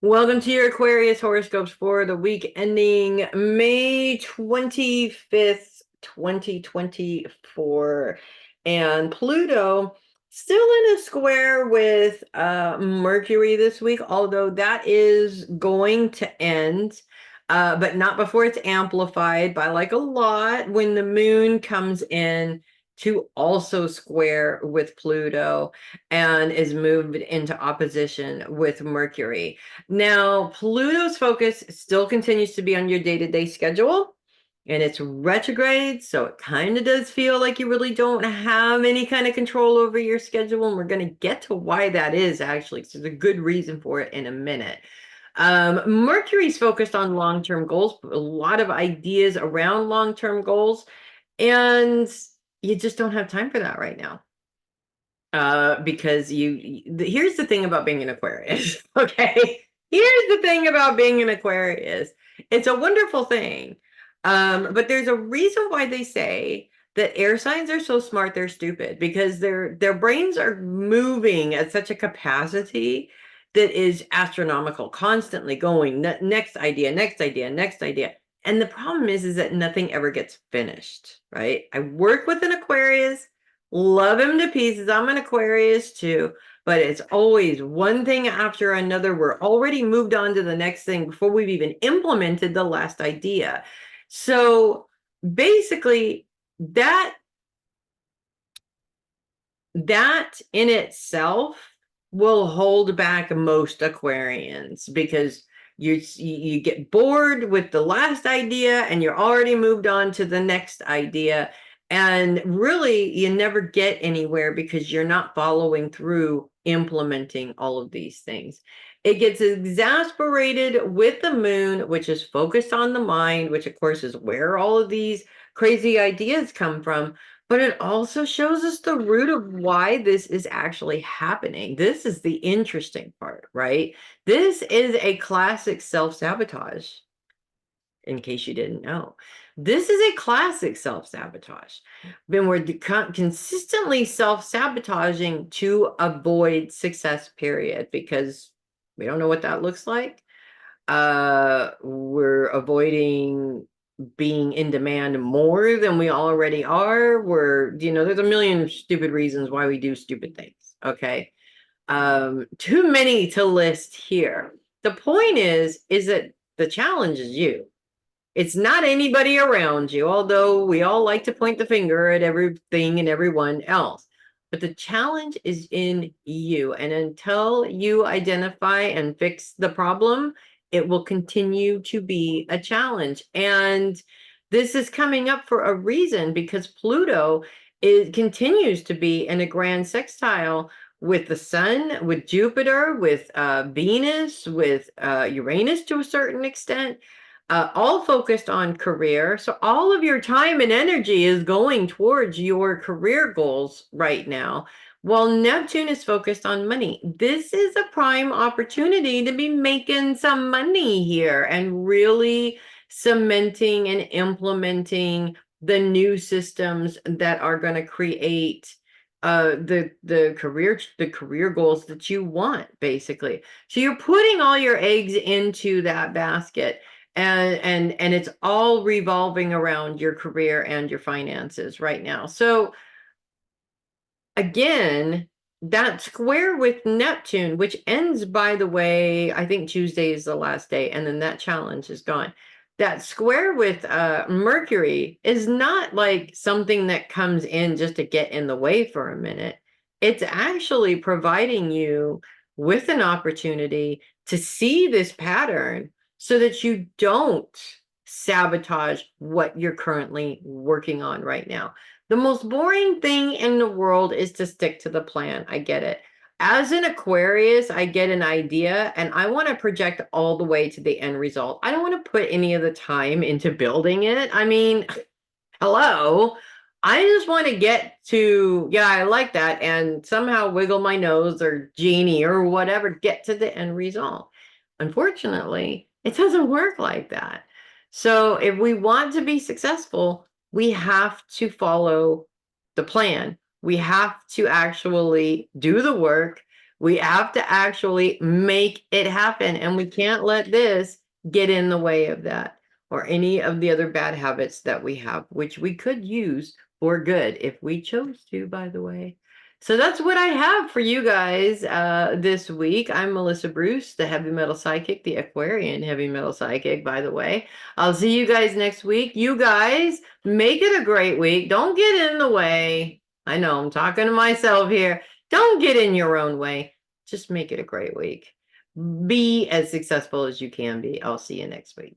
Welcome to your Aquarius horoscopes for the week ending May 25th, 2024. And Pluto still in a square with Mercury this week, although that is going to end, but not before it's amplified by like a lot when the moon comes in to also square with Pluto and is moved into opposition with Mercury. Now, Pluto's focus still continues to be on your day-to-day schedule, and it's retrograde, so it kind of does feel like you really don't have any kind of control over your schedule, and we're going to get to why that is, actually. So there's a good reason for it in a minute. Mercury's focused on long-term goals, a lot of ideas around long-term goals, and you just don't have time for that right now. Because here's the thing about being an Aquarius, okay? Here's the thing about being an Aquarius. It's a wonderful thing. But there's a reason why they say that air signs are so smart they're stupid, because their brains are moving at such a capacity that is astronomical, constantly going next idea, next idea, next idea. And the problem is that nothing ever gets finished, right? I work with an Aquarius. Love him to pieces. I'm an Aquarius too, but it's always one thing after another. We're already moved on to the next thing before we've even implemented the last idea. So basically, that in itself will hold back most Aquarians, because you get bored with the last idea and you're already moved on to the next idea. And really, you never get anywhere because you're not following through implementing all of these things. It gets exasperated with the moon, which is focused on the mind, which of course is where all of these crazy ideas come from. But it also shows us the root of why this is actually happening. This is the interesting part, right? This is a classic self-sabotage, in case you didn't know. This is a classic self-sabotage. When we're consistently self-sabotaging to avoid success, period, because we don't know what that looks like. We're avoiding being in demand more than we already are. There's a million stupid reasons why we do stupid things. Okay. Too many to list here. The point is that the challenge is you. It's not anybody around you, although we all like to point the finger at everything and everyone else. But the challenge is in you. And until you identify and fix the problem, it will continue to be a challenge. And this is coming up for a reason, because Pluto continues to be in a grand sextile with the sun, with Jupiter, with Venus, with Uranus to a certain extent. All focused on career. So all of your time and energy is going towards your career goals right now, while Neptune is focused on money. This is a prime opportunity to be making some money here and really cementing and implementing the new systems that are going to create the career goals that you want, basically. So you're putting all your eggs into that basket, and it's all revolving around your career and your finances right now. So again, that square with Neptune, which ends, by the way, I think Tuesday is the last day, and then that challenge is gone. That square with Mercury is not like something that comes in just to get in the way for a minute. It's actually providing you with an opportunity to see this pattern so that you don't sabotage what you're currently working on right now. The most boring thing in the world is to stick to the plan. I get it. As an Aquarius, I get an idea and I want to project all the way to the end result. I don't want to put any of the time into building it. I mean, hello. I just want to get to, yeah, I like that, and somehow wiggle my nose or genie or whatever, get to the end result. Unfortunately, it doesn't work like that. So if we want to be successful, we have to follow the plan. We have to actually do the work. We have to actually make it happen. And we can't let this get in the way of that or any of the other bad habits that we have, which we could use for good if we chose to, by the way. So that's what I have for you guys this week. I'm Melissa Bruce, the heavy metal psychic, the Aquarian heavy metal psychic, by the way. I'll see you guys next week. You guys make it a great week. Don't get in the way. I know I'm talking to myself here. Don't get in your own way. Just make it a great week. Be as successful as you can be. I'll see you next week.